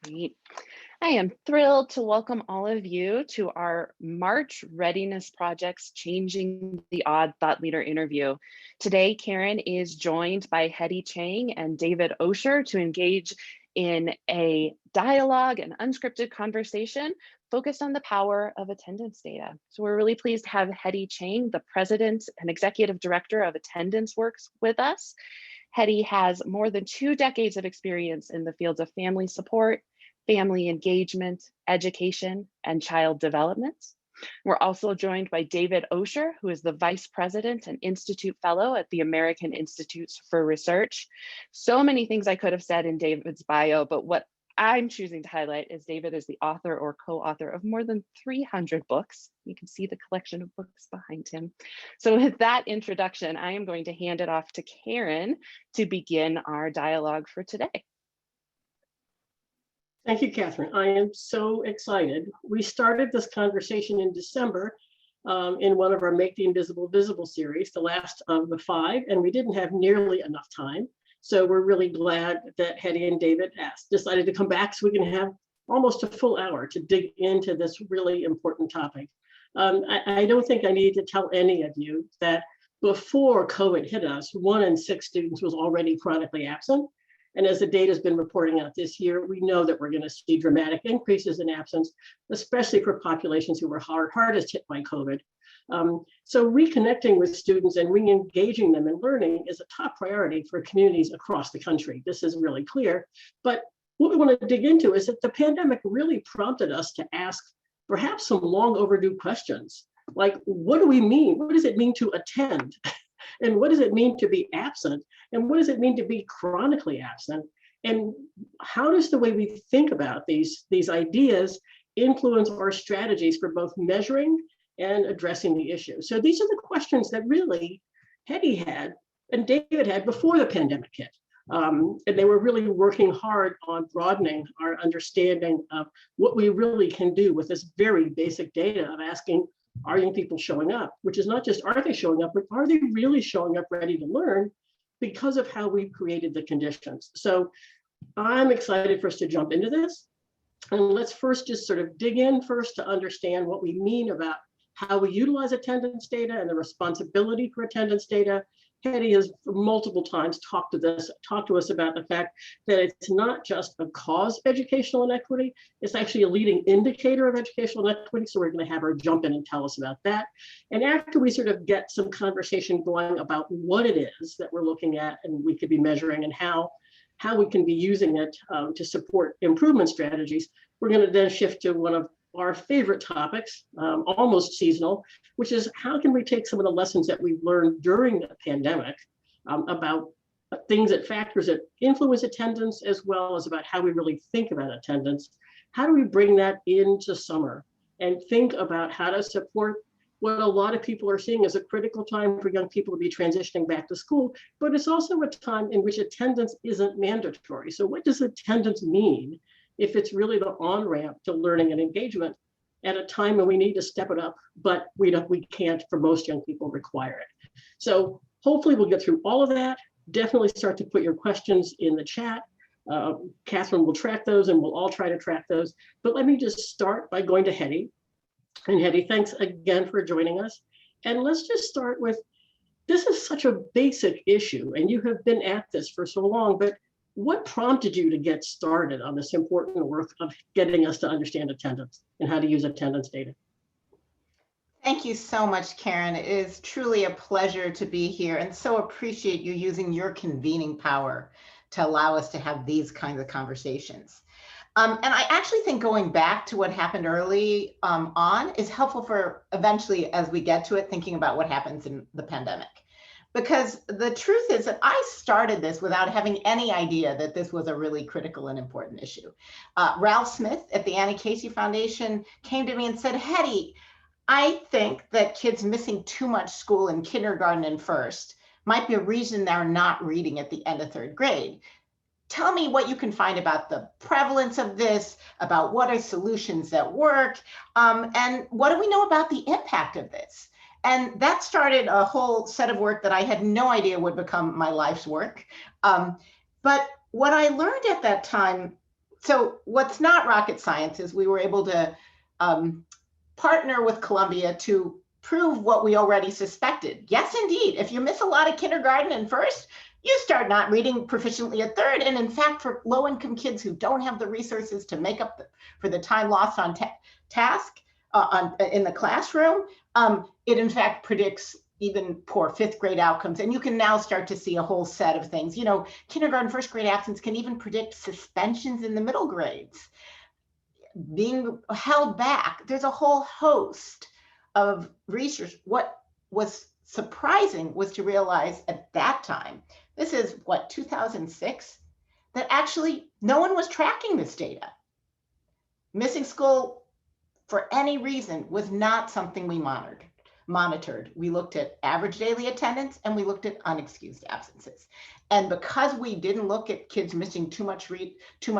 Great. I am thrilled to welcome all of you to our March Readiness Project's Changing the Odd Thought Leader interview. Today, Karen is joined by Hetty Chang and David Osher to engage in a dialogue and unscripted conversation focused on the power of attendance data. So we're really pleased to have Hetty Chang, the President and Executive Director of Attendance Works, with us. Hetty has more than 2 decades of experience in the fields of family support, family engagement, education, and child development. We're also joined by David Osher, who is the Vice President and Institute Fellow at the American Institutes for Research. So many things I could have said in David's bio, but what I'm choosing to highlight is David is the author or co-author of more than 300 books. You can see the collection of books behind him. So with that introduction, I am going to hand it off to Karen to begin our dialogue for today. Thank you, Catherine. I am so excited. We started this conversation in December in one of our Make the Invisible Visible series, the last of the 5, and we didn't have nearly enough time. So we're really glad that Hetty and David decided to come back so we can have almost a full hour to dig into this really important topic. I don't think I need to tell any of you that before COVID hit us, 1 in 6 students was already chronically absent. And as the data has been reporting out this year, we know that we're going to see dramatic increases in absence, especially for populations who were hardest hit by COVID. So reconnecting with students and re-engaging them in learning is a top priority for communities across the country. This is really clear. But what we want to dig into is that the pandemic really prompted us to ask perhaps some long overdue questions, like what do we mean? What does it mean to attend? And what does it mean to be absent? And what does it mean to be chronically absent? And how does the way we think about these ideas influence our strategies for both measuring and addressing the issue? So these are the questions that really Hetty had and David had before the pandemic hit. And they were really working hard on broadening our understanding of what we really can do with this very basic data of asking, are young people showing up? Which is not just are they showing up, but are they really showing up ready to learn because of how we've created the conditions? So I'm excited for us to jump into this. And let's first just sort of dig in first to understand what we mean about how we utilize attendance data and the responsibility for attendance data. Hetty has multiple times talked to us about the fact that it's not just a cause of educational inequity, it's actually a leading indicator of educational inequity. So we're going to have her jump in and tell us about that. And after we sort of get some conversation going about what it is that we're looking at and we could be measuring and how we can be using it to support improvement strategies, we're going to then shift to one of our favorite topics, almost seasonal, which is how can we take some of the lessons that we've learned during the pandemic about factors that influence attendance, as well as about how we really think about attendance. How do we bring that into summer and think about how to support what a lot of people are seeing as a critical time for young people to be transitioning back to school, but it's also a time in which attendance isn't mandatory. So what does attendance mean if it's really the on-ramp to learning and engagement at a time when we need to step it up, but we can't, for most young people, require it? So hopefully we'll get through all of that. Definitely start to put your questions in the chat. Catherine will track those and we'll all try to track those. But let me just start by going to Hetty. And Hetty, thanks again for joining us. And let's just start with, this is such a basic issue and you have been at this for so long, but what prompted you to get started on this important work of getting us to understand attendance and how to use attendance data? Thank you so much, Karen. It is truly a pleasure to be here and so appreciate you using your convening power to allow us to have these kinds of conversations. And I actually think going back to what happened early on is helpful for eventually, as we get to it, thinking about what happens in the pandemic. Because the truth is that I started this without having any idea that this was a really critical and important issue. Ralph Smith at the Annie Casey Foundation came to me and said, Hetty, I think that kids missing too much school in kindergarten and first might be a reason they're not reading at the end of 3rd grade. Tell me what you can find about the prevalence of this, about what are solutions that work, and what do we know about the impact of this? And that started a whole set of work that I had no idea would become my life's work. But what I learned at that time So what's not rocket science is we were able to partner with Columbia to prove what we already suspected. Yes, indeed, if you miss a lot of kindergarten and first, you start not reading proficiently at third. And in fact, for low-income kids who don't have the resources to make up for the time lost on task in the classroom, it in fact predicts even poor fifth grade outcomes. And you can now start to see a whole set of things. You know, kindergarten, first grade absence can even predict suspensions in the middle grades, being held back. There's a whole host of research. What was surprising was to realize at that time, this is what, 2006, that actually no one was tracking this data. Missing school for any reason was not something we monitored. We looked at average daily attendance and we looked at unexcused absences. And because we didn't look at kids missing too much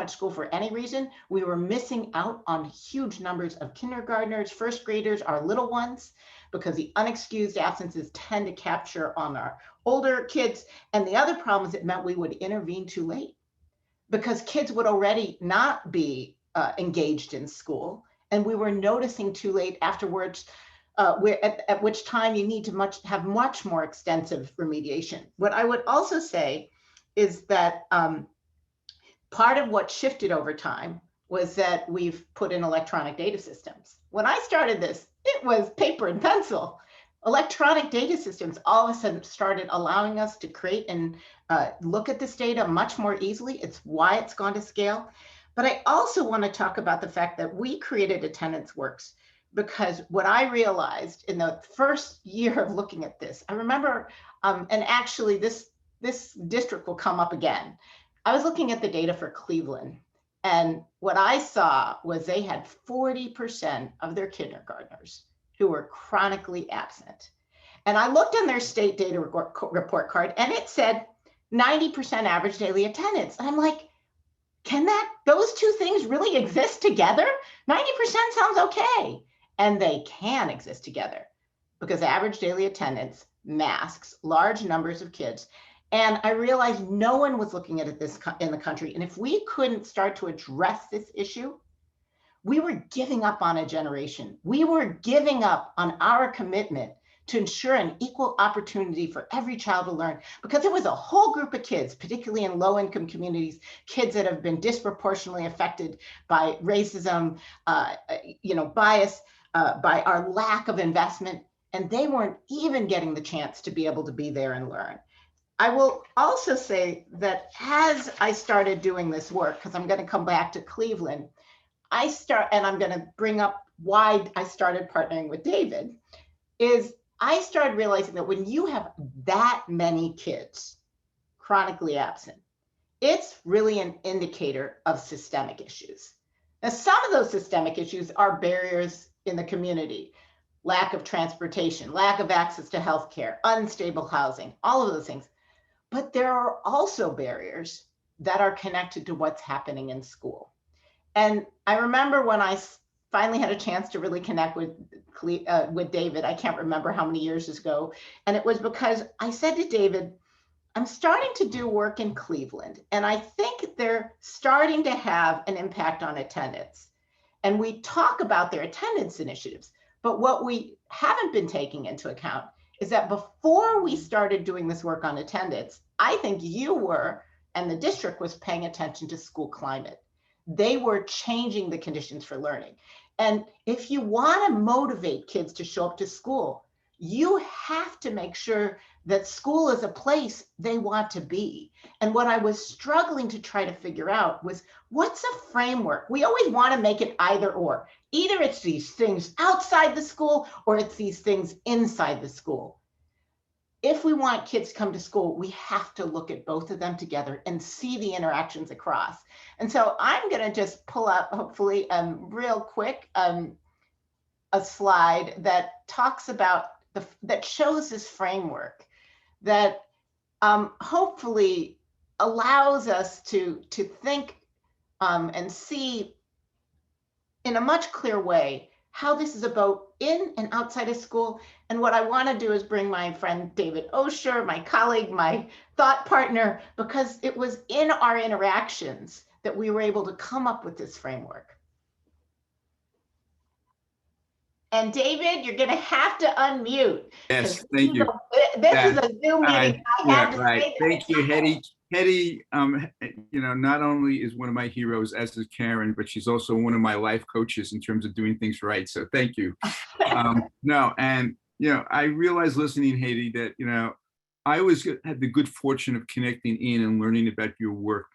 school for any reason, we were missing out on huge numbers of kindergartners, first graders, our little ones, because the unexcused absences tend to capture on our older kids. And the other problem is it meant we would intervene too late because kids would already not be engaged in school. And we were noticing too late afterwards, at which time you need to have much more extensive remediation. What I would also say is that part of what shifted over time was that we've put in electronic data systems. When I started this, it was paper and pencil. Electronic data systems all of a sudden started allowing us to create and look at this data much more easily. It's why it's gone to scale. But I also want to talk about the fact that we created Attendance Works because what I realized in the first year of looking at this, I remember, and actually this district will come up again. I was looking at the data for Cleveland, and what I saw was they had 40% of their kindergartners who were chronically absent. And I looked on their state data report card, and it said 90% average daily attendance. And I'm like, can those two things really exist together? 90% sounds okay. And they can exist together because average daily attendance masks large numbers of kids. And I realized no one was looking at it in the country. And if we couldn't start to address this issue, we were giving up on a generation. We were giving up on our commitment to ensure an equal opportunity for every child to learn, because there was a whole group of kids, particularly in low-income communities, kids that have been disproportionately affected by racism, bias, by our lack of investment, and they weren't even getting the chance to be able to be there and learn. I will also say that as I started doing this work, because I'm going to come back to Cleveland, and I'm going to bring up why I started partnering with David, is I started realizing that when you have that many kids chronically absent, it's really an indicator of systemic issues. Now, some of those systemic issues are barriers in the community, lack of transportation, lack of access to healthcare, unstable housing, all of those things. But there are also barriers that are connected to what's happening in school. And I remember when I finally had a chance to really connect with David, I can't remember how many years ago, and it was because I said to David, I'm starting to do work in Cleveland, and I think they're starting to have an impact on attendance. And we talk about their attendance initiatives, but what we haven't been taking into account is that before we started doing this work on attendance, I think you were, and the district was paying attention to school climate. They were changing the conditions for learning. And if you want to motivate kids to show up to school, you have to make sure that school is a place they want to be. And what I was struggling to try to figure out was, what's a framework? We always want to make it either or. Either it's these things outside the school or it's these things inside the school. If we want kids to come to school, we have to look at both of them together and see the interactions across. And so I'm going to just pull up, hopefully, real quick, a slide that talks about that shows this framework that hopefully allows us to think and see in a much clearer way how this is about in and outside of school. And what I want to do is bring my friend David Osher, my colleague, my thought partner, because it was in our interactions that we were able to come up with this framework. And David, you're going to have to unmute. Yes, thank you. This is a Zoom meeting. I have to right. say that. Thank you, Hetty. Hetty, not only is one of my heroes, as is Karen, but she's also one of my life coaches in terms of doing things right. So thank you. I realized listening, Hetty, that, I had the good fortune of connecting in and learning about your work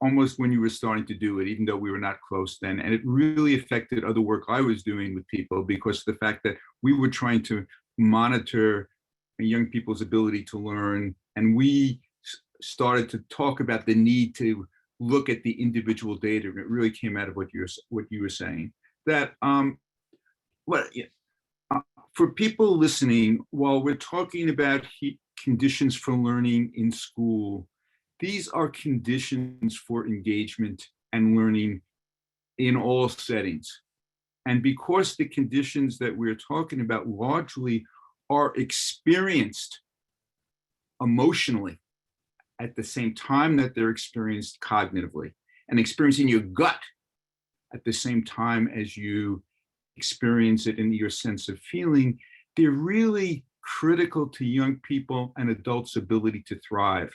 almost when you were starting to do it, even though we were not close then. And it really affected other work I was doing with people because of the fact that we were trying to monitor young people's ability to learn. And we started to talk about the need to look at the individual data. And it really came out of what you were saying. That for people listening, while we're talking about conditions for learning in school, these are conditions for engagement and learning in all settings. And because the conditions that we're talking about largely are experienced emotionally at the same time that they're experienced cognitively, and experiencing your gut at the same time as you experience it in your sense of feeling, they're really critical to young people and adults' ability to thrive.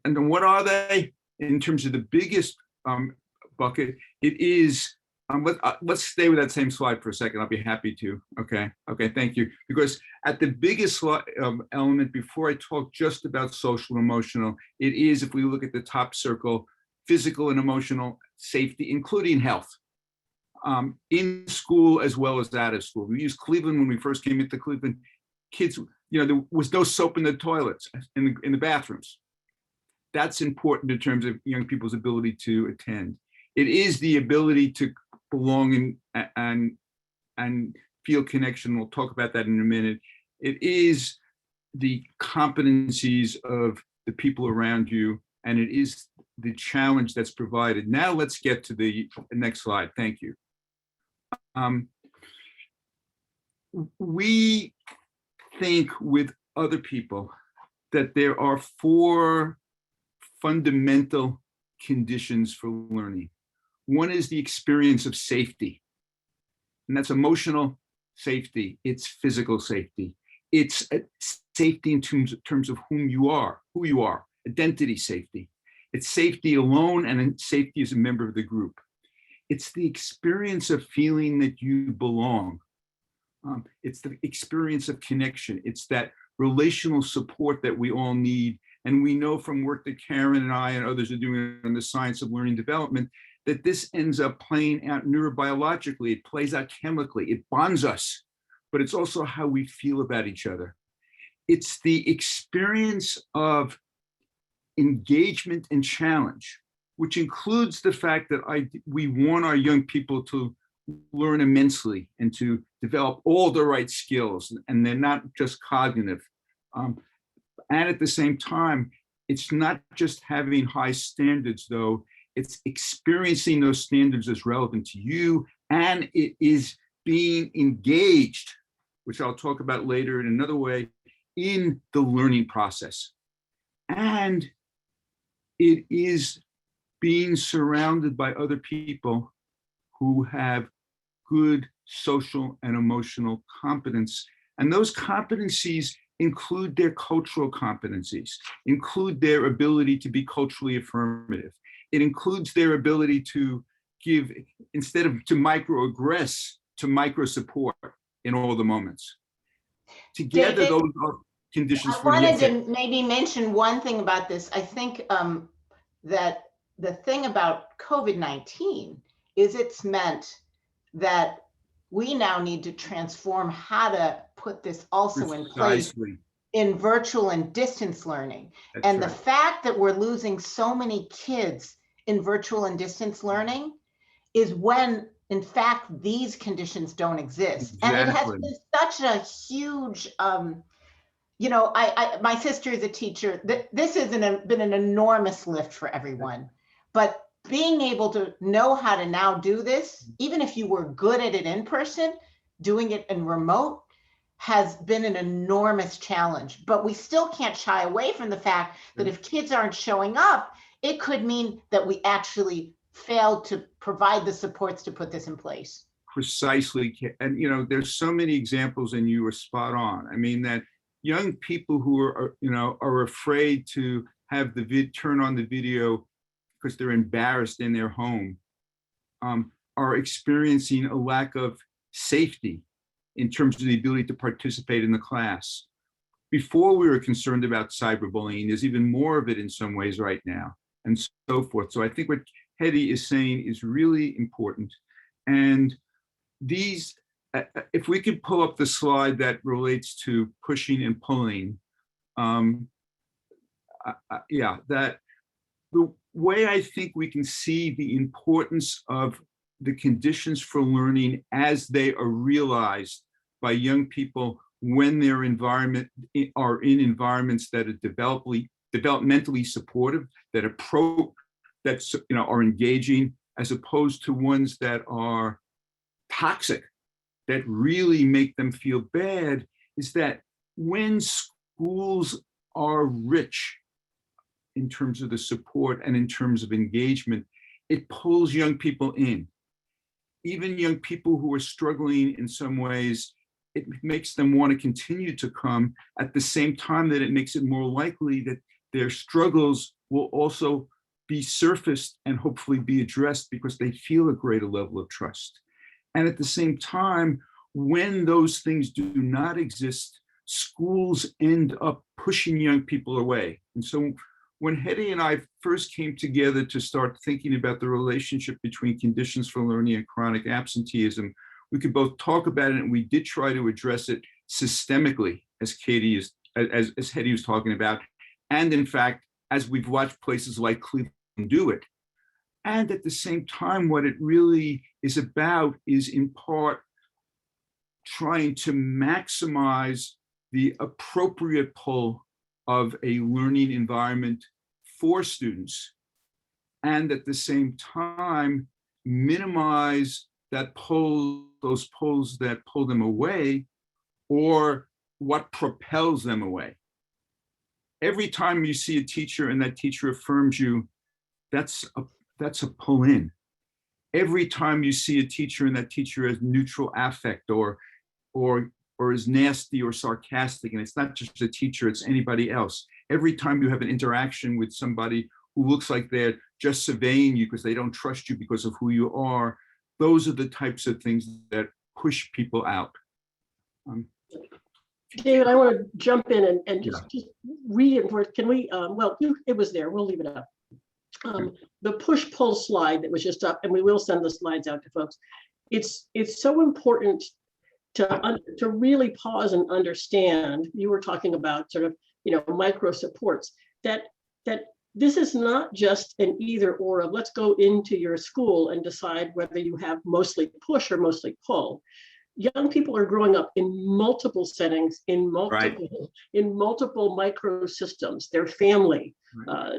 And what are they? In terms of the biggest bucket, it is, let's stay with that same slide for a second. I'll be happy to. Okay, thank you. Because at the biggest element, before I talk just about social and emotional, it is, if we look at the top circle, physical and emotional safety, including health, in school as well as out of school. We used Cleveland when we first came into Cleveland. Kids, there was no soap in the toilets, in the bathrooms. That's important in terms of young people's ability to attend. It is the ability to belong and feel connection. We'll talk about that in a minute. It is the competencies of the people around you, and it is the challenge that's provided. Now let's get to the next slide. Thank you. We think with other people that there are 4 fundamental conditions for learning. One is the experience of safety, and that's emotional safety. It's physical safety. It's safety in terms of who you are, identity safety. It's safety alone and safety as a member of the group. It's the experience of feeling that you belong. It's the experience of connection. It's that relational support that we all need. And we know from work that Karen and I and others are doing on the science of learning development, that this ends up playing out neurobiologically. It plays out chemically. It bonds us, but it's also how we feel about each other. It's the experience of engagement and challenge, which includes the fact that we want our young people to learn immensely and to develop all the right skills, and they're not just cognitive. And at the same time, it's not just having high standards, though, it's experiencing those standards as relevant to you, and it is being engaged, which I'll talk about later in another way, in the learning process. And it is being surrounded by other people who have good social and emotional competence. And those competencies include their cultural competencies, include their ability to be culturally affirmative. It includes their ability to give, instead of to microaggress, to micro support in all the moments. Together, David, those are conditions for I wanted to maybe mention one thing about this. I think that the thing about COVID-19 is it's meant that we now need to transform how to put this also in place in virtual and distance learning. That's and right. The fact that we're losing so many kids in virtual and distance learning is when, in fact, these conditions don't exist. Exactly. And it has been such a huge, my sister is a teacher. This has been an enormous lift for everyone. But being able to know how to now do this, even if you were good at it in person, doing it in remote has been an enormous challenge. But we still can't shy away from the fact that if kids aren't showing up, It could mean that we actually failed to provide the supports to put this in place. Precisely. And, you know, there's so many examples, and you were spot on. I mean, that young people who are, you know, are afraid to have the turn on the video because they're embarrassed in their home, are experiencing a lack of safety in terms of the ability to participate in the class. Before we were concerned about cyberbullying, there's even more of it in some ways right now, and so forth. So I think what Hedy is saying is really important. And these, if we could pull up the slide that relates to pushing and pulling, yeah, that the way I think we can see the importance of the conditions for learning as they are realized by young people when their are in environments that are developmentally supportive, that are engaging, as opposed to ones that are toxic, that really make them feel bad, is that when schools are rich in terms of the support and in terms of engagement, it pulls young people in. Even young people who are struggling in some ways, it makes them want to continue to come, at the same time that it makes it more likely that their struggles will also be surfaced and hopefully be addressed because they feel a greater level of trust. And at the same time, when those things do not exist, schools end up pushing young people away. And so when Hedy and I first came together to start thinking about the relationship between conditions for learning and chronic absenteeism, we could both talk about it, and we did try to address it systemically, as Hedy was talking about. And in fact, as we've watched places like Cleveland do it. And at the same time, what it really is about is in part trying to maximize the appropriate pull of a learning environment for students, and at the same time minimize those pulls that pull them away, or what propels them away. Every time you see a teacher and that teacher affirms you, that's a pull in. Every time you see a teacher and that teacher has neutral affect or is nasty or sarcastic, and it's not just a teacher, it's anybody else. Every time you have an interaction with somebody who looks like they're just surveying you because they don't trust you because of who you are, those are the types of things that push people out. David, I want to jump in and just reinforce. Can we, well, it was there, we'll leave it up. The push-pull slide that was just up, and we will send the slides out to folks. It's so important to really pause and understand. You were talking about sort of, micro supports, that this is not just an either or of let's go into your school and decide whether you have mostly push or mostly pull. Young people are growing up in multiple settings, in multiple micro systems. Their family,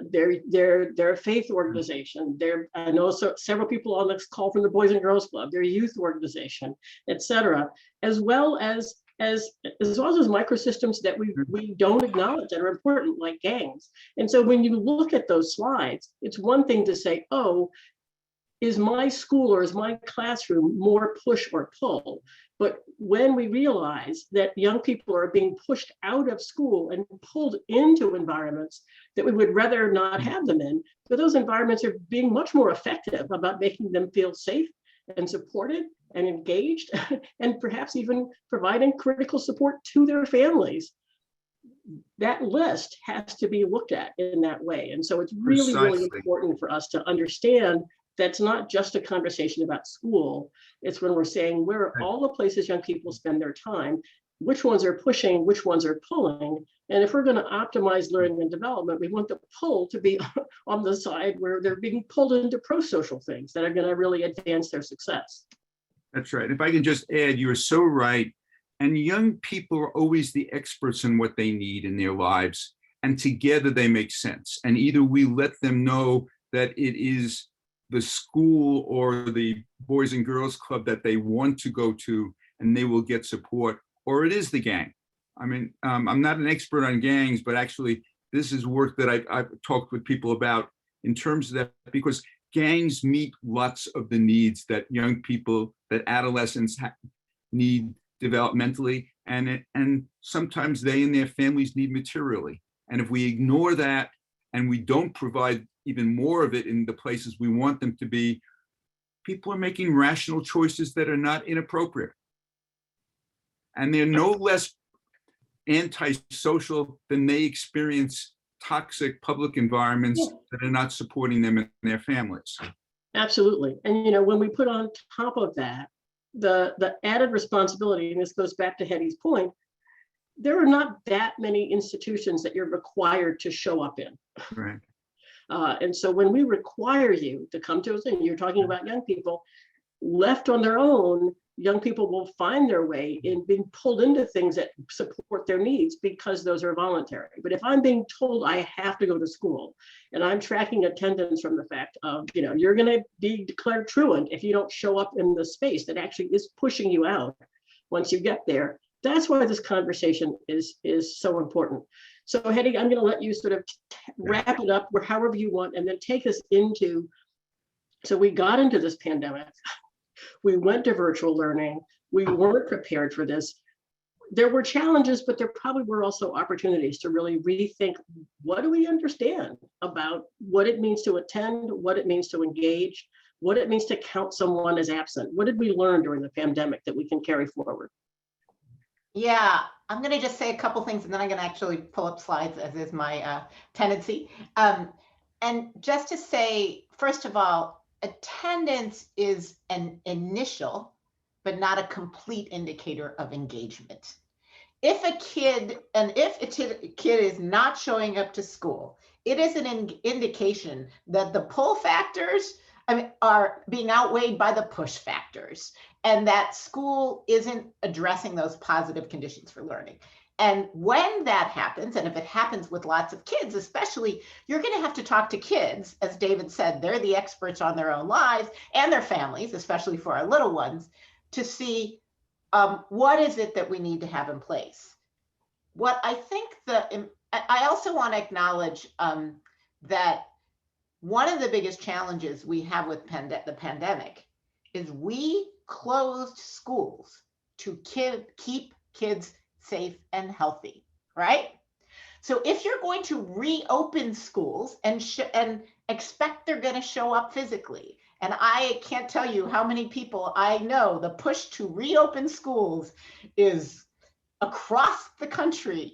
their faith organization. I know several people on this call from the Boys and Girls Club, their youth organization, etc., as well as microsystems that we don't acknowledge that are important, like gangs. And so when you look at those slides, it's one thing to say, oh, is my school or is my classroom more push or pull? But when we realize that young people are being pushed out of school and pulled into environments that we would rather not have them in, but those environments are being much more effective about making them feel safe and supported and engaged, and perhaps even providing critical support to their families. That list has to be looked at in that way. And so it's really, really important for us to understand that's not just a conversation about school. It's when we're saying, where are all the places young people spend their time, which ones are pushing, which ones are pulling. And if we're going to optimize learning and development, we want the pull to be on the side where they're being pulled into pro-social things that are going to really advance their success. That's right. If I can just add, you're so right. And young people are always the experts in what they need in their lives. And together they make sense. And either we let them know that it is the school or the Boys and Girls Club that they want to go to and they will get support, or it is the gang. I mean, I'm not an expert on gangs, but actually this is work that I've talked with people about in terms of that, because gangs meet lots of the needs that young people, that adolescents need developmentally, and sometimes they and their families need materially. And if we ignore that and we don't provide even more of it in the places we want them to be, people are making rational choices that are not inappropriate. And they're no less antisocial than they experience toxic public environments that are not supporting them and their families. Absolutely. And when we put on top of that the added responsibility, and this goes back to Hetty's point, there are not that many institutions that you're required to show up in. Right. And so when we require you to come to us, and you're talking about young people, left on their own, young people will find their way in being pulled into things that support their needs because those are voluntary. But if I'm being told I have to go to school and I'm tracking attendance from the fact of, you're going to be declared truant if you don't show up in the space that actually is pushing you out once you get there, that's why this conversation is so important. So Hetty, I'm going to let you sort of wrap it up however you want, and then take us into, so we got into this pandemic. We went to virtual learning. We weren't prepared for this. There were challenges, but there probably were also opportunities to really rethink, what do we understand about what it means to attend, what it means to engage, what it means to count someone as absent. What did we learn during the pandemic that we can carry forward? Yeah, I'm going to just say a couple things, and then I'm going to actually pull up slides, as is my tendency. And just to say, first of all, attendance is an initial, but not a complete indicator of engagement. If a kid is not showing up to school, it is an indication that the pull factors are being outweighed by the push factors, and that school isn't addressing those positive conditions for learning. And when that happens, and if it happens with lots of kids, especially, you're going to have to talk to kids. As David said, they're the experts on their own lives and their families, especially for our little ones, to see what is it that we need to have in place. What I think I also want to acknowledge that one of the biggest challenges we have with the pandemic is we closed schools to keep kids safe and healthy, right? So if you're going to reopen schools and expect they're going to show up physically, and I can't tell you how many people I know, the push to reopen schools is across the country,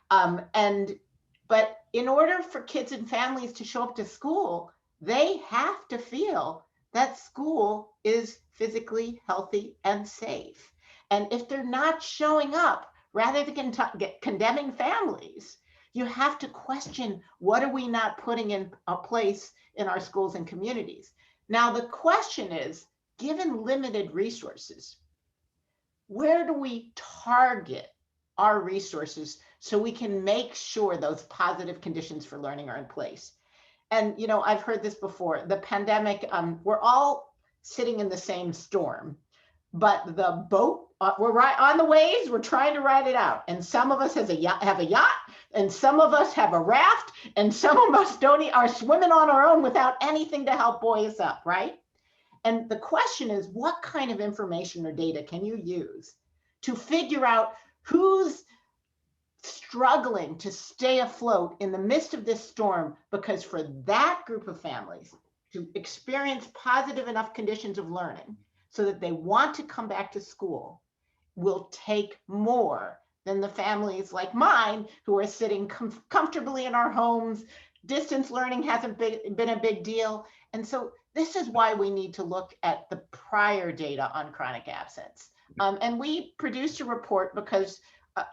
but in order for kids and families to show up to school, they have to feel that school is physically healthy and safe. And if they're not showing up, rather than condemning families, you have to question, what are we not putting in a place in our schools and communities? Now, the question is, given limited resources, where do we target our resources so we can make sure those positive conditions for learning are in place? And, I've heard this before, the pandemic, we're all sitting in the same storm, but the boat, we're right on the waves, we're trying to ride it out. And some of us have a yacht, and some of us have a raft, and some of us are swimming on our own without anything to help buoy us up, right? And the question is, what kind of information or data can you use to figure out who's struggling to stay afloat in the midst of this storm? Because for that group of families to experience positive enough conditions of learning so that they want to come back to school will take more than the families like mine who are sitting comfortably in our homes. Distance learning hasn't been a big deal. And so this is why we need to look at the prior data on chronic absence. And we produced a report because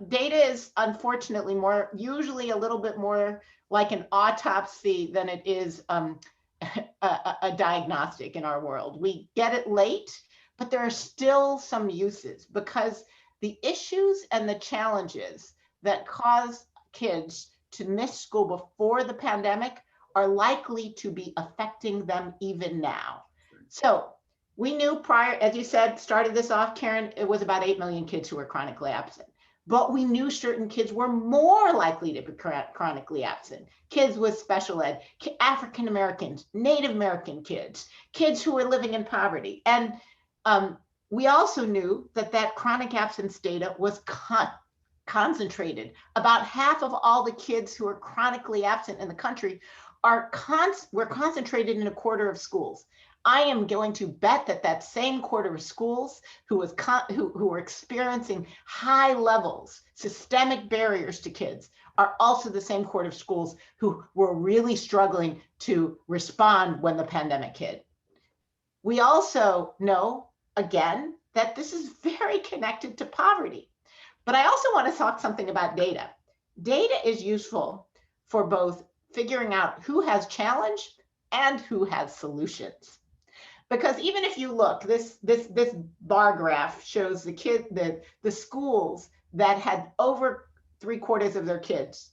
data is unfortunately usually a little bit more like an autopsy than it is a diagnostic in our world. We get it late, but there are still some uses because the issues and the challenges that cause kids to miss school before the pandemic are likely to be affecting them even now. So we knew prior, as you said, started this off, Karen, it was about 8 million kids who were chronically absent. but we knew certain kids were more likely to be chronically absent. Kids with special ed, African Americans, Native American kids, kids who were living in poverty. And we also knew that that chronic absence data was concentrated. About half of all the kids who are chronically absent in the country were concentrated in a quarter of schools. I am going to bet that that same quarter of schools who were experiencing high levels, systemic barriers to kids, are also the same quarter of schools who were really struggling to respond when the pandemic hit. We also know, again, that this is very connected to poverty. But I also want to talk something about data. Data is useful for both figuring out who has challenge and who has solutions. Because even if you look, this bar graph shows the schools that had over 3/4 of their kids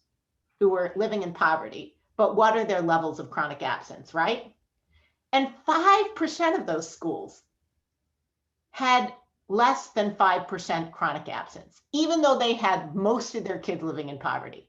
who were living in poverty, but what are their levels of chronic absence, right? And 5% of those schools had less than 5% chronic absence, even though they had most of their kids living in poverty.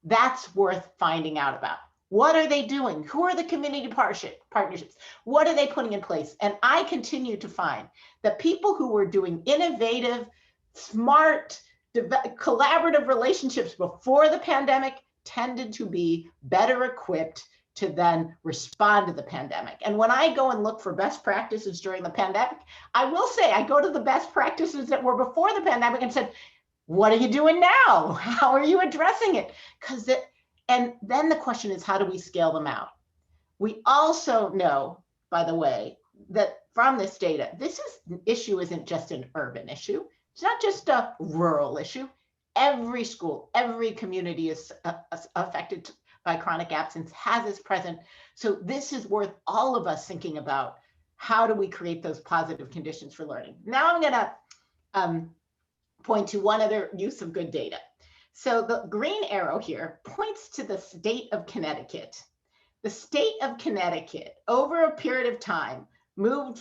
That's worth finding out about. What are they doing? Who are the community partnerships? What are they putting in place? And I continue to find that people who were doing innovative, smart, collaborative relationships before the pandemic tended to be better equipped to then respond to the pandemic. And when I go and look for best practices during the pandemic, I will say I go to the best practices that were before the pandemic and said, what are you doing now? How are you addressing it? And then the question is, how do we scale them out? We also know, by the way, that from this data, issue isn't just an urban issue. It's not just a rural issue. Every school, every community is affected by chronic absence, has this present. So this is worth all of us thinking about. How do we create those positive conditions for learning? Now I'm gonna point to one other use of good data. So the green arrow here points to the state of Connecticut. The state of Connecticut, over a period of time, moved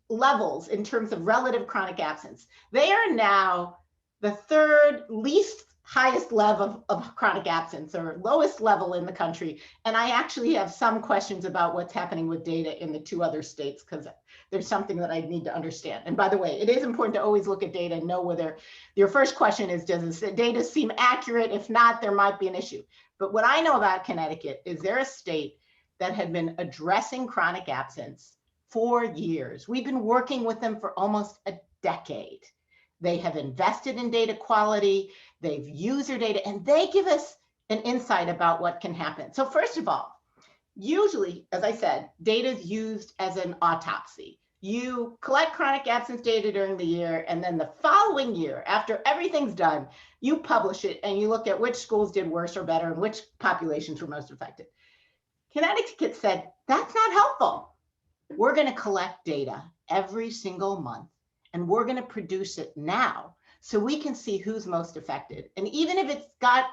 levels in terms of relative chronic absence. They are now the third least highest level of chronic absence, or lowest level in the country. And I actually have some questions about what's happening with data in the 2 other states, because there's something that I need to understand. And by the way, it is important to always look at data and know whether your first question is, does the data seem accurate? If not, there might be an issue. But what I know about Connecticut is they're a state that had been addressing chronic absence for years. We've been working with them for almost a decade. They have invested in data quality, they've used their data, and they give us an insight about what can happen. So first of all, usually, as I said, data is used as an autopsy. You collect chronic absence data during the year, and then the following year, after everything's done, you publish it and you look at which schools did worse or better and which populations were most affected. Connecticut said, that's not helpful. We're going to collect data every single month, and we're going to produce it now so we can see who's most affected. And even if it's got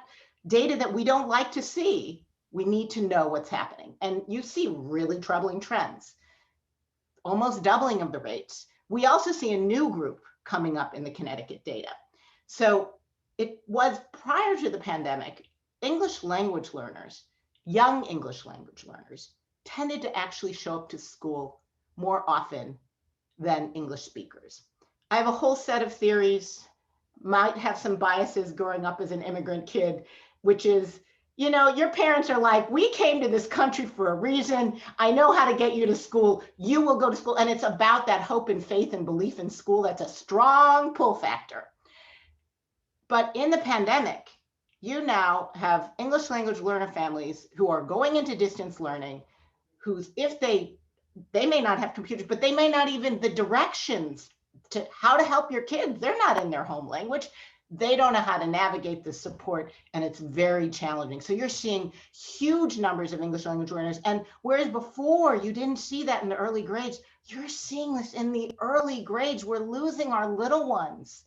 data that we don't like to see, we need to know what's happening. And you see really troubling trends, almost doubling of the rates. We also see a new group coming up in the Connecticut data. So it was prior to the pandemic, English language learners, young English language learners, tended to actually show up to school more often than English speakers. I have a whole set of theories, might have some biases growing up as an immigrant kid, which is, you know, your parents are like, we came to this country for a reason. I know how to get you to school. You will go to school. And it's about that hope and faith and belief in school. That's a strong pull factor. But in the pandemic, you now have English language learner families who are going into distance learning, whose, if they may not have computers, but they may not even the directions to how to help your kids. They're not in their home language. They don't know how to navigate the support, and it's very challenging. So you're seeing huge numbers of English language learners. And whereas before you didn't see that in the early grades, you're seeing this in the early grades. We're losing our little ones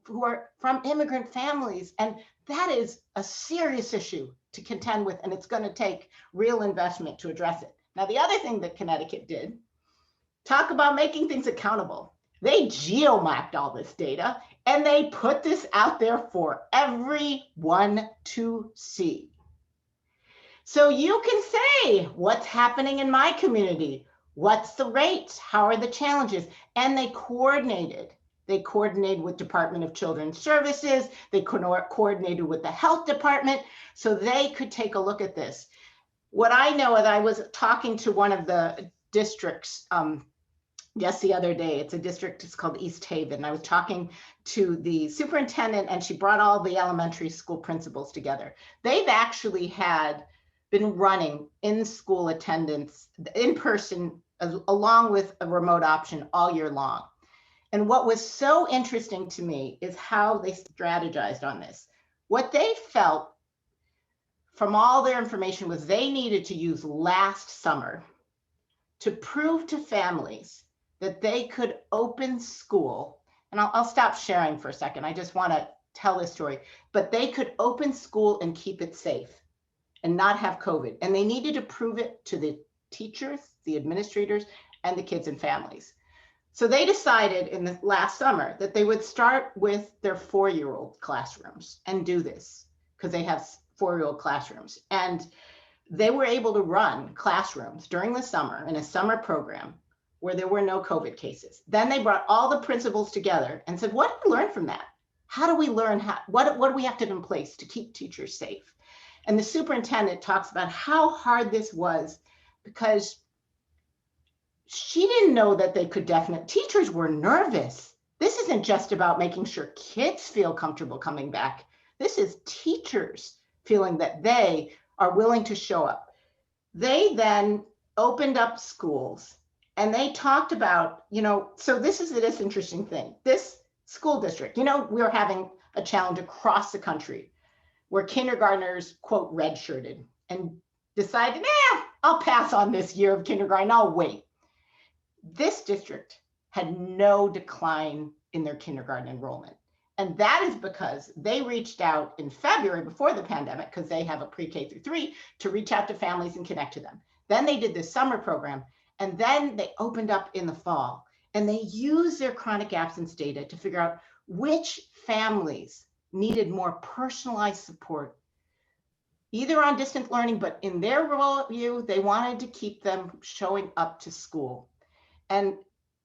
who are from immigrant families. And that is a serious issue to contend with, and it's going to take real investment to address it. Now, the other thing that Connecticut did, talk about making things accountable. They geomapped all this data and they put this out there for everyone to see. So you can say, what's happening in my community? What's the rate? How are the challenges? And they coordinated. They coordinated with Department of Children's Services. They coordinated with the health department so they could take a look at this. What I know is I was talking to one of the districts just the other day. It's a district, it's called East Haven. I was talking to the superintendent and she brought all the elementary school principals together. They've actually been running in-school attendance in person along with a remote option all year long. And what was so interesting to me is how they strategized on this. What they felt from all their information was they needed to use last summer to prove to families that they could open school. And I'll stop sharing for a second. I just want to tell this story, but they could open school and keep it safe and not have COVID. And they needed to prove it to the teachers, the administrators, and the kids and families. So they decided in the last summer that they would start with their 4-year-old classrooms and do this because they have 4-year-old classrooms. And they were able to run classrooms during the summer in a summer program where there were no COVID cases. Then they brought all the principals together and said, what did we learn from that? How do we learn? What do we have to have in place to keep teachers safe? And the superintendent talks about how hard this was because she didn't know that they could teachers were nervous. This isn't just about making sure kids feel comfortable coming back. This is teachers feeling that they are willing to show up. They then opened up schools and they talked about, so this is this interesting thing. This school district, we're having a challenge across the country where kindergartners, quote, redshirted and decided, I'll pass on this year of kindergarten, I'll wait. This district had no decline in their kindergarten enrollment. And that is because they reached out in February before the pandemic, because they have a pre-K through 3, to reach out to families and connect to them. Then they did this summer program, and then they opened up in the fall. And they used their chronic absence data to figure out which families needed more personalized support, either on distance learning, but in their view, they wanted to keep them showing up to school. And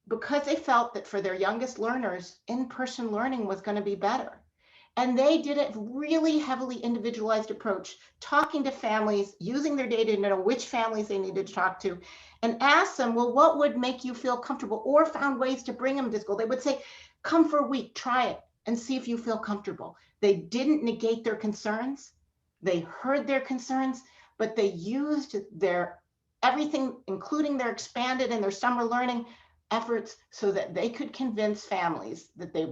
because they felt that for their youngest learners, in-person learning was going to be better. And they did a really heavily individualized approach, talking to families, using their data to know which families they needed to talk to, and ask them, well, what would make you feel comfortable? Or found ways to bring them to school. They would say, come for a week, try it, and see if you feel comfortable. They didn't negate their concerns. They heard their concerns, but they used their everything, including their expanded and their summer learning efforts, so that they could convince families that they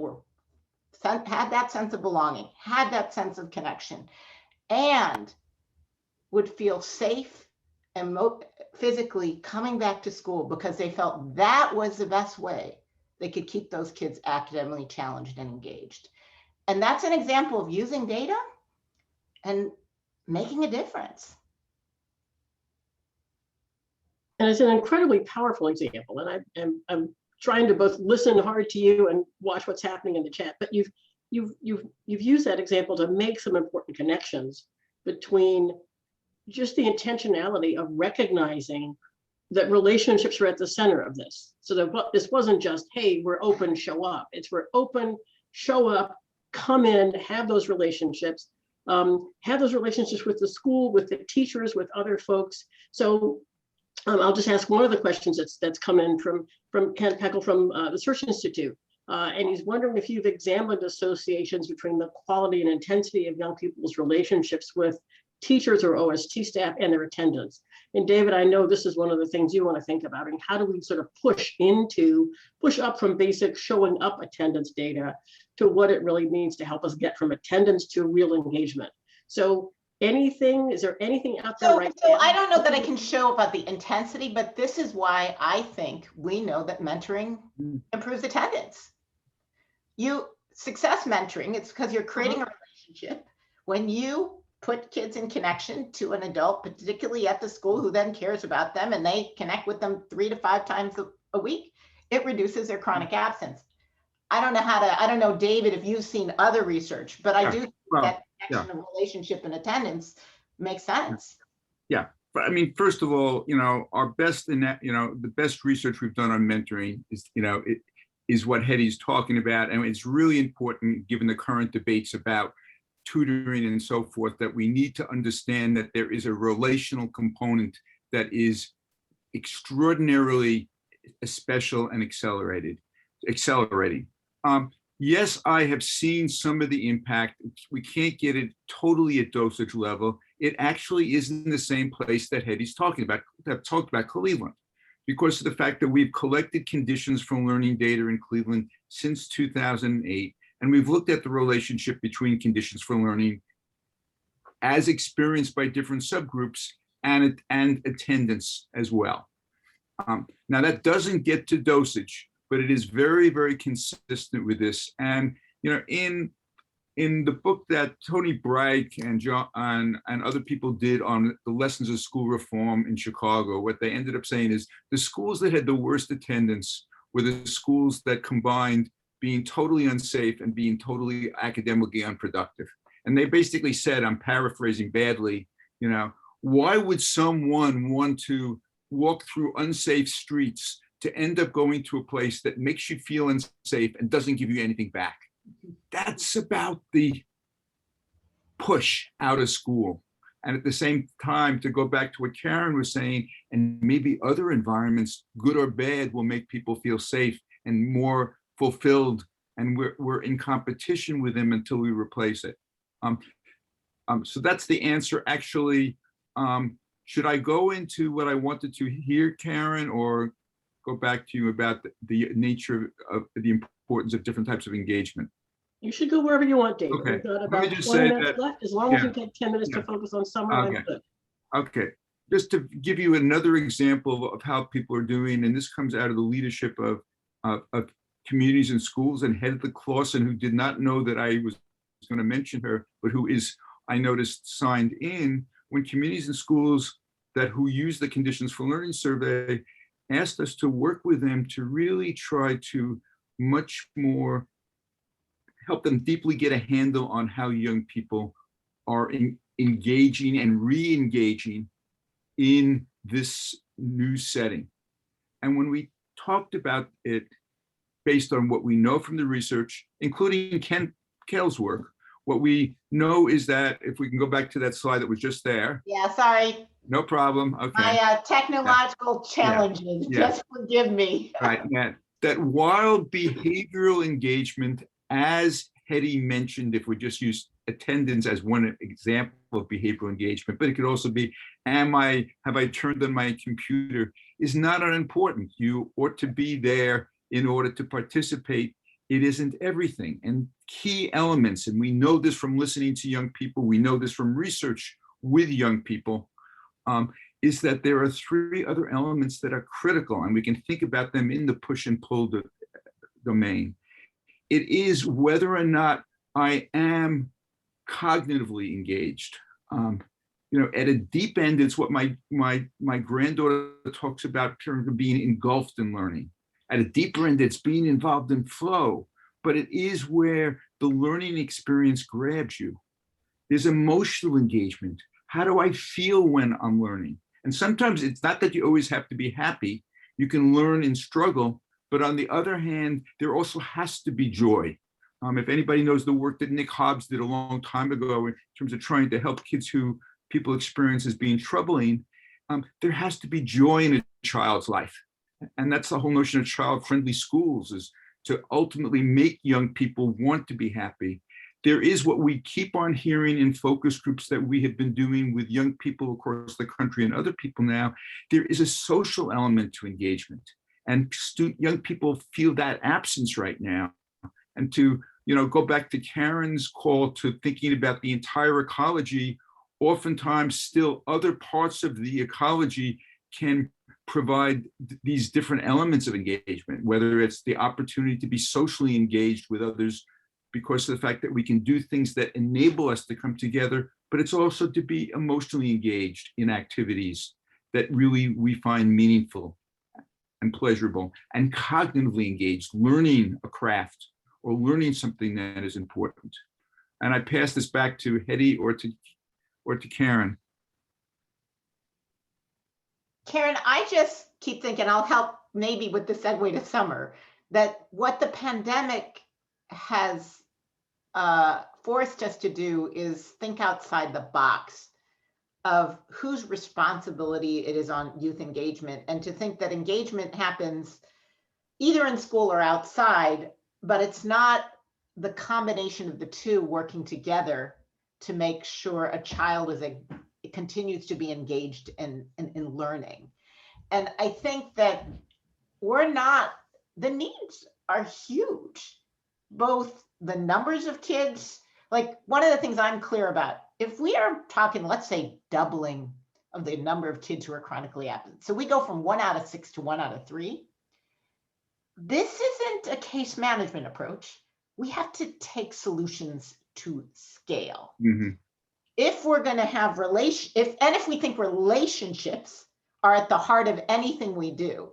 had that sense of belonging, had that sense of connection, and would feel safe and physically coming back to school because they felt that was the best way they could keep those kids academically challenged and engaged. And that's an example of using data and making a difference. And it's an incredibly powerful example. And I'm trying to both listen hard to you and watch what's happening in the chat. But you've used that example to make some important connections between just the intentionality of recognizing that relationships are at the center of this. So that this wasn't just, hey, we're open, show up. It's we're open, show up, come in, have those relationships with the school, with the teachers, with other folks. So I'll just ask one of the questions that's come in from Ken Peckel from the Search Institute. And he's wondering if you've examined associations between the quality and intensity of young people's relationships with teachers or OST staff and their attendance. And David, I know this is one of the things you want to think about, and how do we sort of push up from basic showing up attendance data to what it really means to help us get from attendance to real engagement. So is there anything out there right now? So I don't know that I can show about the intensity, but this is why I think we know that mentoring improves attendance. Success mentoring, it's because you're creating a relationship. When you put kids in connection to an adult, particularly at the school, who then cares about them and they connect with them 3 to 5 times a week, it reduces their chronic absence. I don't know, David, if you've seen other research, but I do think Well, that connection of relationship and attendance makes sense. yeah. But I mean, first of all, our best in that, the best research we've done on mentoring is, it is what Hetty's talking about. And it's really important, given the current debates about tutoring and so forth, that we need to understand that there is a relational component that is extraordinarily special and accelerating. Yes, I have seen some of the impact. We can't get it totally at dosage level. It actually is in the same place that Hetty's talked about Cleveland, because of the fact that we've collected conditions from learning data in Cleveland since 2008, and we've looked at the relationship between conditions for learning as experienced by different subgroups and attendance as well. Now that doesn't get to dosage, but it is very, very consistent with this. And in the book that Tony Bragg and John and other people did on the lessons of school reform in Chicago, what they ended up saying is the schools that had the worst attendance were the schools that combined being totally unsafe and being totally academically unproductive. And they basically said, I'm paraphrasing badly, why would someone want to walk through unsafe streets to end up going to a place that makes you feel unsafe and doesn't give you anything back? That's about the push out of school. And at the same time, to go back to what Karen was saying, and maybe other environments, good or bad, will make people feel safe and more fulfilled. And we're in competition with them until we replace it. So that's the answer. Actually, should I go into what I wanted to hear, Karen, or go back to you about the nature of the importance of different types of engagement? You should go wherever you want, David. Okay. We've got Let me about just 20 say minutes that, left. As long as you take 10 minutes to focus on summary, I'm good. Okay. Just to give you another example of how people are doing, and this comes out of the leadership of communities and schools, and Heather Clausen, who did not know that I was going to mention her, but who is, I noticed, signed in when communities and schools who use the Conditions for Learning survey asked us to work with them to really try to much more help them deeply get a handle on how young people are engaging and re-engaging in this new setting. And when we talked about it based on what we know from the research, including Ken Kale's work, what we know is that, if we can go back to that slide that was just there. Yeah, sorry. No problem. Okay. My technological challenges, just forgive me. Right. That while behavioral engagement, as Hetty mentioned, if we just use attendance as one example of behavioral engagement, but it could also be, have I turned on my computer, is not unimportant. You ought to be there in order to participate. It isn't everything. And key elements, and we know this from listening to young people, we know this from research with young people, is that there are 3 other elements that are critical, and we can think about them in the push and pull domain. It is whether or not I am cognitively engaged. At a deep end, it's what my granddaughter talks about in terms of being engulfed in learning. At a deeper end, it's being involved in flow, but it is where the learning experience grabs you. There's emotional engagement. How do I feel when I'm learning? And sometimes it's not that you always have to be happy. You can learn and struggle, but on the other hand, there also has to be joy. If anybody knows the work that Nick Hobbs did a long time ago in terms of trying to help kids who people experience as being troubling, there has to be joy in a child's life. And that's the whole notion of child-friendly schools, is to ultimately make young people want to be happy. There is what we keep on hearing in focus groups that we have been doing with young people across the country and other people now. There is a social element to engagement, and young people feel that absence right now. And to go back to Karen's call to thinking about the entire ecology, oftentimes still other parts of the ecology can provide these different elements of engagement, whether it's the opportunity to be socially engaged with others because of the fact that we can do things that enable us to come together, but it's also to be emotionally engaged in activities that really we find meaningful. and pleasurable and cognitively engaged, learning a craft or learning something that is important. And I pass this back to Hetty or to Karen. Karen, I just keep thinking, I'll help maybe with the segue to summer, that what the pandemic has forced us to do is think outside the box of whose responsibility it is on youth engagement, and to think that engagement happens either in school or outside, but it's not the combination of the two working together to make sure a child it continues to be engaged in learning. And I think that the needs are huge, both the numbers of kids. Like, one of the things I'm clear about, if we are talking, let's say, doubling of the number of kids who are chronically absent, so we go from 1 out of 6 to 1 out of 3, this isn't a case management approach. We have to take solutions to scale. Mm-hmm. If we're going to have if we think relationships are at the heart of anything we do,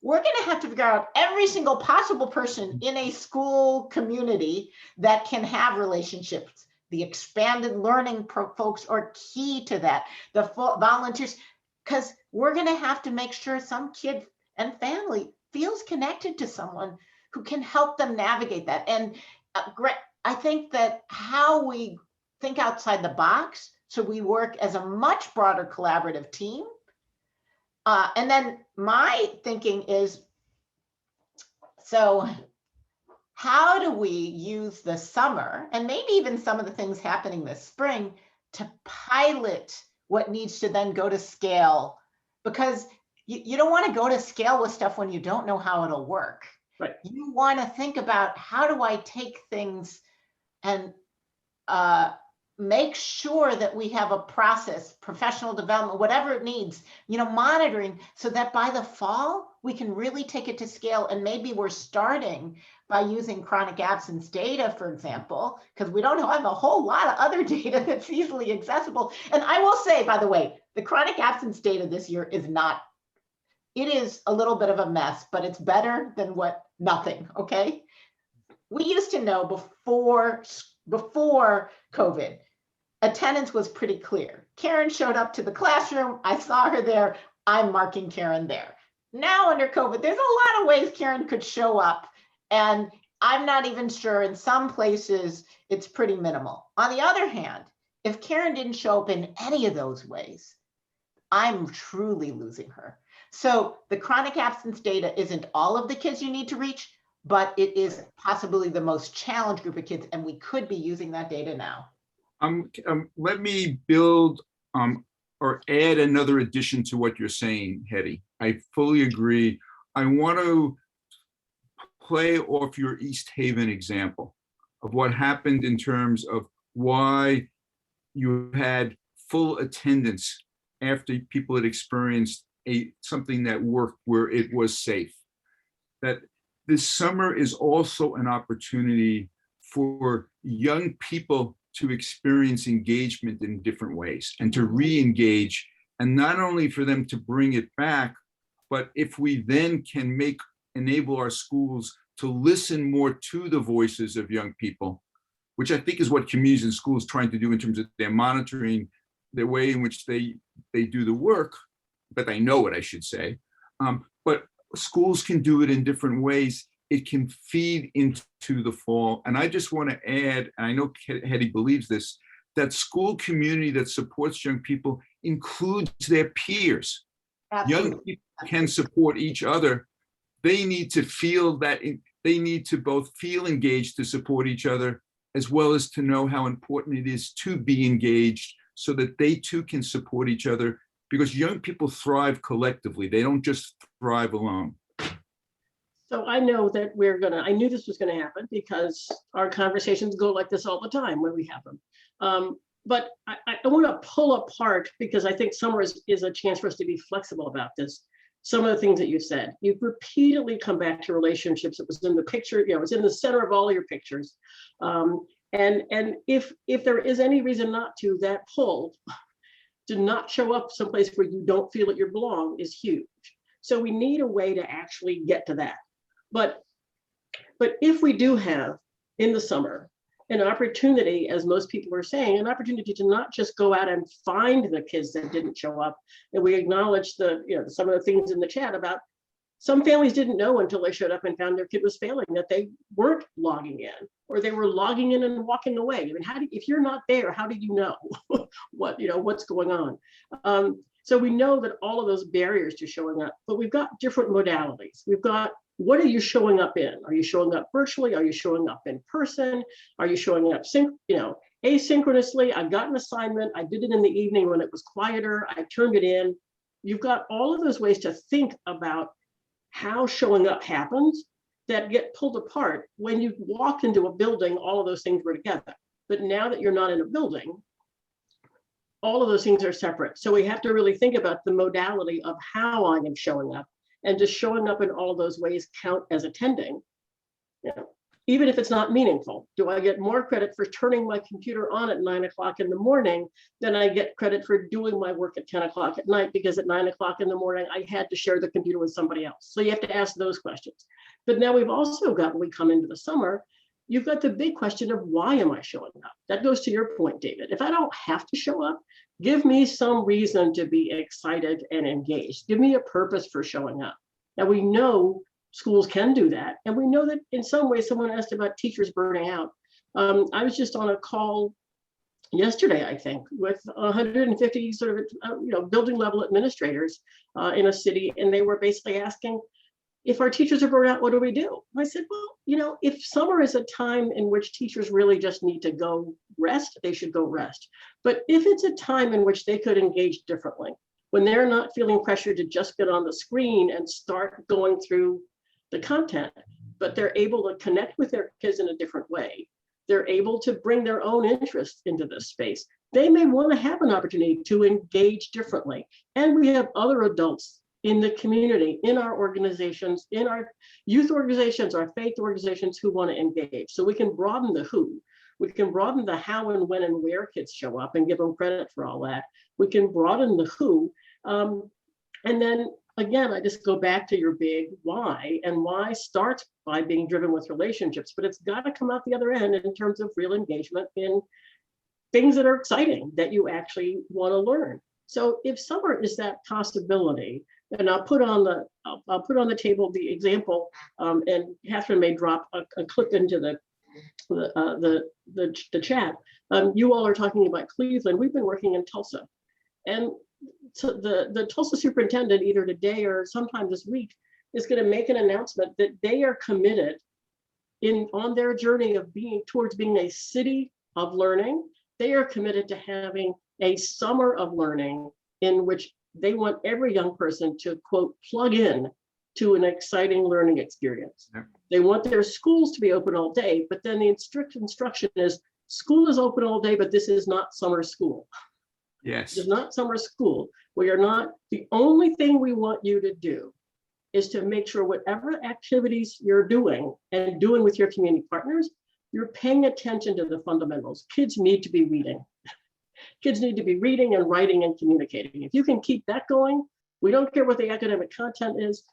we're going to have to figure out every single possible person in a school community that can have relationships. The expanded learning folks are key to that. The volunteers, because we're going to have to make sure some kid and family feels connected to someone who can help them navigate that. And I think that how we think outside the box, so we work as a much broader collaborative team. And then my thinking is, so how do we use the summer, and maybe even some of the things happening this spring, to pilot what needs to then go to scale? Because you don't want to go to scale with stuff when you don't know how it'll work. Right. You want to think about, how do I take things and make sure that we have a process, professional development, whatever it needs, monitoring, so that by the fall, we can really take it to scale. And maybe we're starting by using chronic absence data, for example, because we don't have a whole lot of other data that's easily accessible. And I will say, by the way, the chronic absence data this year it is a little bit of a mess, but it's better than nothing, okay? We used to know before COVID, attendance was pretty clear. Karen showed up to the classroom, I saw her there, I'm marking Karen there. Now under COVID, there's a lot of ways Karen could show up, and I'm not even sure, in some places it's pretty minimal. On the other hand, if Karen didn't show up in any of those ways, I'm truly losing her. So the chronic absence data isn't all of the kids you need to reach, but it is possibly the most challenged group of kids, and we could be using that data now. Let me build or add another addition to what you're saying, Hetty. I fully agree. I want to play off your East Haven example of what happened in terms of why you had full attendance after people had experienced something that worked, where it was safe. That this summer is also an opportunity for young people to experience engagement in different ways and to re-engage, and not only for them to bring it back, but if we then can enable our schools to listen more to the voices of young people, which I think is what communities and schools trying to do in terms of their monitoring, the way in which they do the work, but they know it, I should say. But schools can do it in different ways. It can feed into the fall. And I just want to add, and I know Hetty believes this, that school community that supports young people includes their peers. Absolutely. Young people can support each other. They need to feel that, they need to both feel engaged to support each other, as well as to know how important it is to be engaged so that they too can support each other, because young people thrive collectively. They don't just thrive alone. So I know that I knew this was gonna happen, because our conversations go like this all the time when we have them. But I want to pull apart, because I think summer is a chance for us to be flexible about this. Some of the things that you said, you've repeatedly come back to relationships. It was in the picture, it was in the center of all your pictures. And if there is any reason not to, that pull to not show up someplace where you don't feel that you belong is huge. So we need a way to actually get to that. But if we do have in the summer an opportunity, as most people are saying, an opportunity to not just go out and find the kids that didn't show up, and we acknowledge some of the things in the chat about some families didn't know until they showed up and found their kid was failing that they weren't logging in, or they were logging in and walking away. I mean, if you're not there, how do you know what's going on? So we know that all of those barriers to showing up, but we've got different modalities. We've got, what are you showing up in? Are you showing up virtually? Are you showing up in person? Are you showing up asynchronously? I got an assignment. I did it in the evening when it was quieter. I turned it in. You've got all of those ways to think about how showing up happens that get pulled apart. When you walk into a building, all of those things were together. But now that you're not in a building, all of those things are separate. So we have to really think about the modality of how I am showing up, and just showing up in all those ways count as attending. Even if it's not meaningful. Do I get more credit for turning my computer on at 9 o'clock in the morning than I get credit for doing my work at 10 o'clock at night, because at 9 o'clock in the morning, I had to share the computer with somebody else? So you have to ask those questions. But now we've also got, when we come into the summer, you've got the big question of, why am I showing up? That goes to your point, David. If I don't have to show up, give me some reason to be excited and engaged. Give me a purpose for showing up. Now we know schools can do that. And we know that in some ways, someone asked about teachers burning out. I was just on a call yesterday, I think, with 150 sort of, building level administrators in a city. And they were basically asking, if our teachers are burned out, what do we do? I said, well, if summer is a time in which teachers really just need to go rest, they should go rest. But if it's a time in which they could engage differently, when they're not feeling pressured to just get on the screen and start going through the content, but they're able to connect with their kids in a different way, they're able to bring their own interests into this space, they may want to have an opportunity to engage differently. And we have other adults in the community, in our organizations, in our youth organizations, our faith organizations, who want to engage. So we can broaden the who. We can broaden the how and when and where kids show up and give them credit for all that. We can broaden the who. And then again, I just go back to your big why, and why starts by being driven with relationships, but it's got to come out the other end in terms of real engagement in things that are exciting that you actually want to learn. So if summer is that possibility, and I'll put on the table the example, and Catherine may drop a clip into the chat. You all are talking about Cleveland. We've been working in Tulsa, and so the Tulsa superintendent, either today or sometime this week, is going to make an announcement that they are committed on their journey of towards being a city of learning. They are committed to having a summer of learning in which they want every young person to, quote, plug in to an exciting learning experience. Yeah. They want their schools to be open all day, but then the strict instruction is school is open all day, but this is not summer school. Yes. It's not summer school. We are not, the only thing we want you to do is to make sure whatever activities you're doing and doing with your community partners, you're paying attention to the fundamentals. Kids need to be reading. Kids need to be reading and writing and communicating. If you can keep that going, we don't care what the academic content is.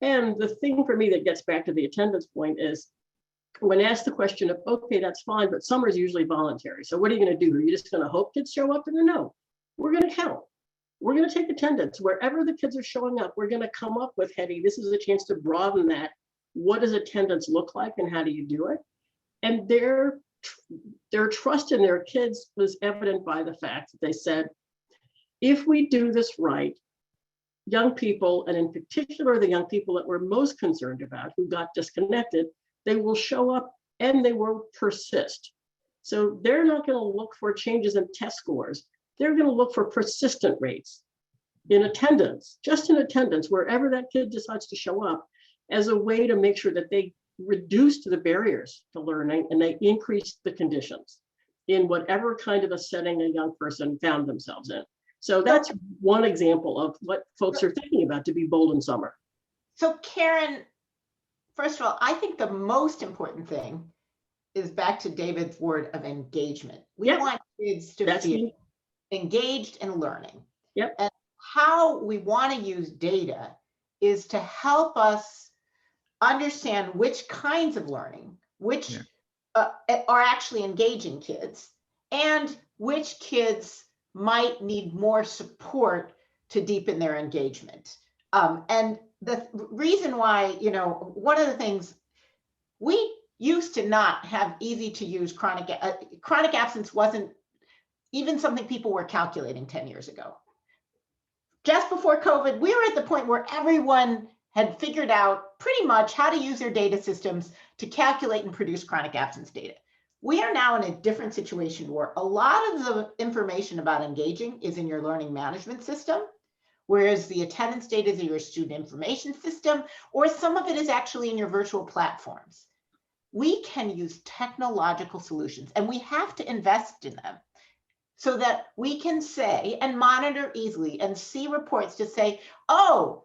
And the thing for me that gets back to the attendance point is, when asked the question of, okay, that's fine, but summer is usually voluntary. So what are you going to do? Are you just going to hope kids show up? And no, we're going to count. We're going to take attendance. Wherever the kids are showing up, we're going to come up with, Hetty, this is a chance to broaden that. What does attendance look like and how do you do it? And their trust in their kids was evident by the fact that they said, if we do this right, young people, and in particular the young people that we're most concerned about, who got disconnected, they will show up and they will persist. So they're not going to look for changes in test scores. They're going to look for persistent rates in attendance, just in attendance, wherever that kid decides to show up, as a way to make sure that they reduce the barriers to learning and they increase the conditions in whatever kind of a setting a young person found themselves in. So that's one example of what folks are thinking about to be bold in summer. So Karen, first of all, I think the most important thing is back to David's word of engagement. We want kids to feel engaged in learning. Yep. And how we want to use data is to help us understand which kinds of learning, which are actually engaging kids, and which kids might need more support to deepen their engagement. And the reason why, one of the things, we used to not have easy to use chronic absence wasn't even something people were calculating 10 years ago. Just before COVID, we were at the point where everyone had figured out pretty much how to use their data systems to calculate and produce chronic absence data. We are now in a different situation where a lot of the information about engaging is in your learning management system, whereas the attendance data is in your student information system, or some of it is actually in your virtual platforms. We can use technological solutions, and we have to invest in them so that we can say and monitor easily and see reports to say, oh,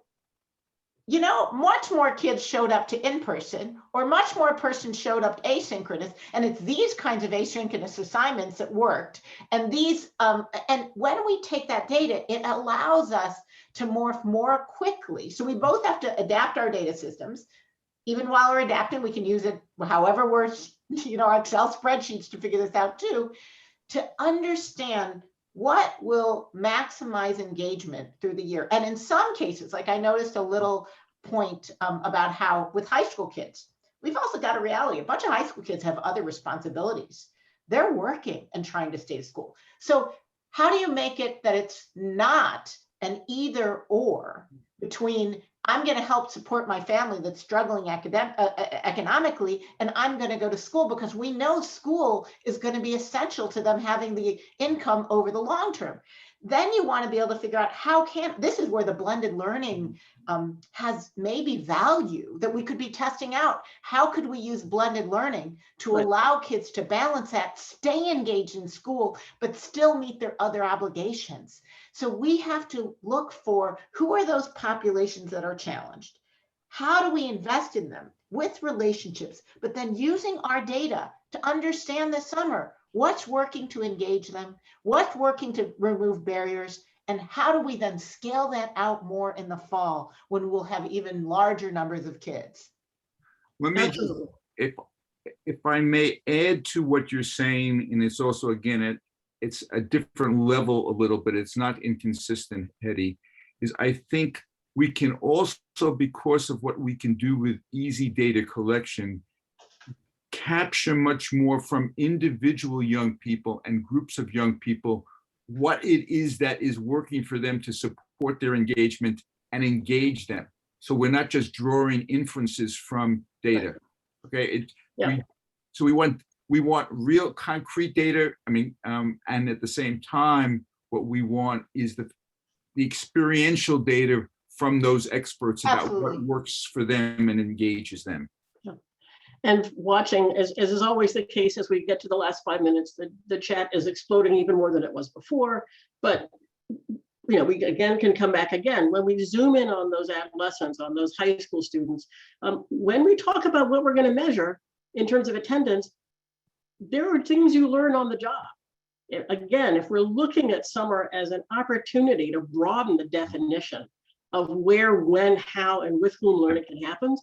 much more kids showed up to in-person, or much more persons showed up asynchronous, and it's these kinds of asynchronous assignments that worked. And these, and when we take that data, it allows us to morph more quickly. So we both have to adapt our data systems. Even while we're adapting, we can use it however we're, our Excel spreadsheets to figure this out too, to understand what will maximize engagement through the year. And in some cases, like I noticed a little point about how with high school kids, we've also got a reality. A bunch of high school kids have other responsibilities. They're working and trying to stay to school. So how do you make it that it's not an either or between I'm going to help support my family that's struggling economically, and I'm going to go to school because we know school is going to be essential to them having the income over the long term. Then you want to be able to figure out this is where the blended learning has maybe value that we could be testing out. How could we use blended learning to allow kids to balance that, stay engaged in school, but still meet their other obligations? So we have to look for who are those populations that are challenged? How do we invest in them with relationships, but then using our data to understand this summer, what's working to engage them, what's working to remove barriers, and how do we then scale that out more in the fall when we'll have even larger numbers of kids? Let me just, if I may add to what you're saying, and it's also, again, it's a different level a little bit, it's not inconsistent, Hetty, is I think we can also, because of what we can do with easy data collection, capture much more from individual young people and groups of young people what it is that is working for them to support their engagement and engage them. So we're not just drawing inferences from data. Okay. So we want real concrete data. I mean, and at the same time, what we want is the experiential data from those experts about what works for them and engages them. And watching, as is always the case, as we get to the last 5 minutes, the chat is exploding even more than it was before. But we again can come back again when we zoom in on those adolescents, on those high school students. When we talk about what we're going to measure in terms of attendance, there are things you learn on the job. Again, if we're looking at summer as an opportunity to broaden the definition of where, when, how, and with whom learning can happen,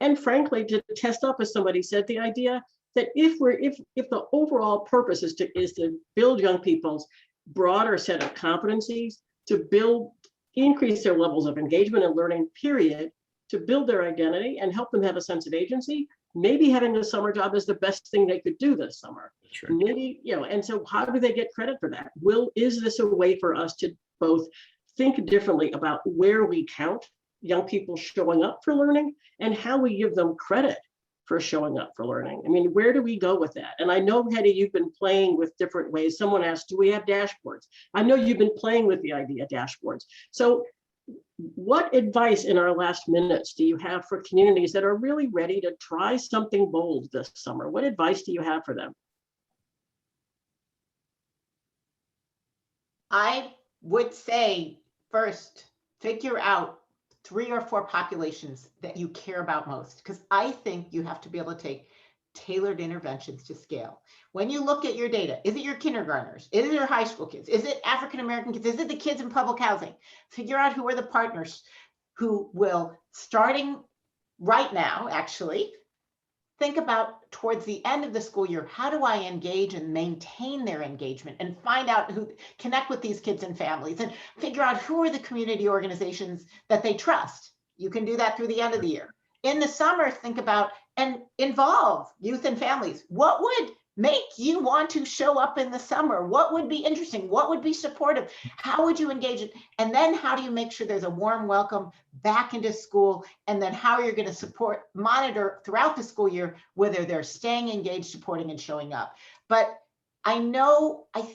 and frankly, to test up, as somebody said, the idea that if the overall purpose is to build young people's broader set of competencies, to increase their levels of engagement and learning, period, to build their identity and help them have a sense of agency, maybe having a summer job is the best thing they could do this summer. Sure. Maybe, and so how do they get credit for that? Is this a way for us to both think differently about where we count young people showing up for learning and how we give them credit for showing up for learning? I mean, where do we go with that? And I know, Hetty, you've been playing with different ways. Someone asked, do we have dashboards? I know you've been playing with the idea of dashboards. So what advice in our last minutes do you have for communities that are really ready to try something bold this summer? What advice do you have for them? I would say, first, figure out 3 or 4 populations that you care about most, because I think you have to be able to take tailored interventions to scale. When you look at your data, is it your kindergartners? Is it your high school kids? Is it African-American kids? Is it the kids in public housing? Figure out who are the partners. who will, starting right now, actually, think about towards the end of the school year, how do I engage and maintain their engagement and find out who, connect with these kids and families and figure out who are the community organizations that they trust. You can do that through the end of the year. In the summer, think about and involve youth and families. What would make you want to show up in the summer? What would be interesting? What would be supportive? How would you engage it? And then how do you make sure there's a warm welcome back into school? And then how you're going to support, monitor throughout the school year, whether they're staying engaged, supporting, and showing up. But I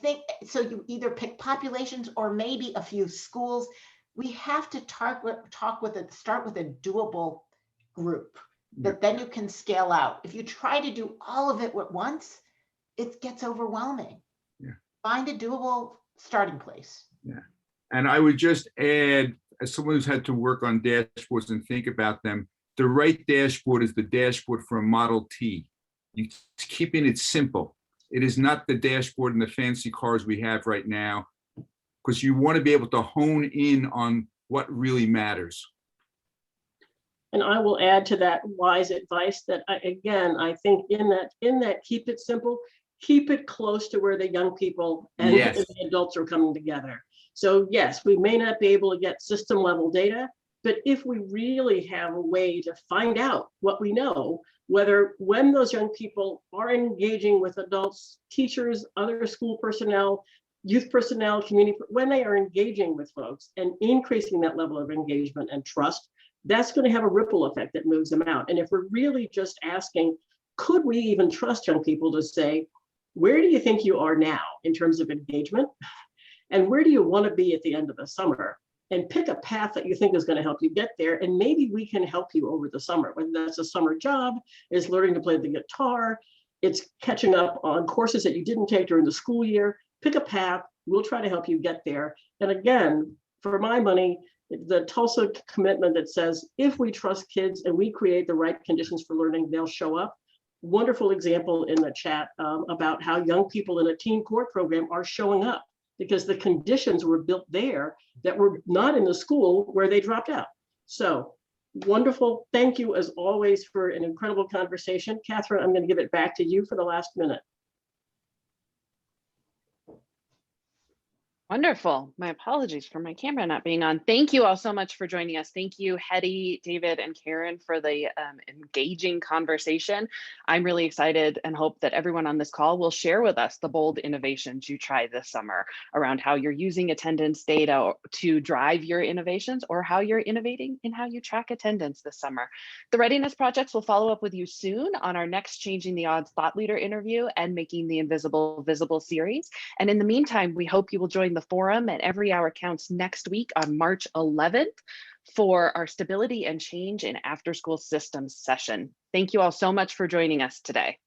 think, so you either pick populations or maybe a few schools. We have to start with a doable group that then you can scale out. If you try to do all of it at once, it gets overwhelming. Yeah. Find a doable starting place. Yeah. And I would just add, as someone who's had to work on dashboards and think about them, the right dashboard is the dashboard for a Model T. You're keeping it simple. It is not the dashboard and the fancy cars we have right now, because you want to be able to hone in on what really matters. And I will add to that wise advice that I think in that keep it simple, keep it close to where the young people and Yes. the adults are coming together. So yes, we may not be able to get system level data, but if we really have a way to find out what we know, whether when those young people are engaging with adults, teachers, other school personnel, youth personnel, community, when they are engaging with folks and increasing that level of engagement and trust, that's going to have a ripple effect that moves them out. And if we're really just asking, could we even trust young people to say, where do you think you are now in terms of engagement? And where do you want to be at the end of the summer? And pick a path that you think is going to help you get there. And maybe we can help you over the summer, whether that's a summer job, is learning to play the guitar, it's catching up on courses that you didn't take during the school year. Pick a path, we'll try to help you get there. And again, for my money, the Tulsa commitment that says, if we trust kids and we create the right conditions for learning, they'll show up. Wonderful example in the chat about how young people in a teen court program are showing up because the conditions were built there that were not in the school where they dropped out. So wonderful. Thank you as always for an incredible conversation. Catherine, I'm going to give it back to you for the last minute. Wonderful. My apologies for my camera not being on. Thank you all so much for joining us. Thank you, Hetty, David, and Karen for the engaging conversation. I'm really excited and hope that everyone on this call will share with us the bold innovations you try this summer around how you're using attendance data to drive your innovations or how you're innovating in how you track attendance this summer. The Readiness Projects will follow up with you soon on our next Changing the Odds Thought Leader interview and Making the Invisible Visible series. And in the meantime, we hope you will join the forum at Every Hour Counts next week on March 11th for our Stability and Change in After School Systems session. Thank you all so much for joining us today.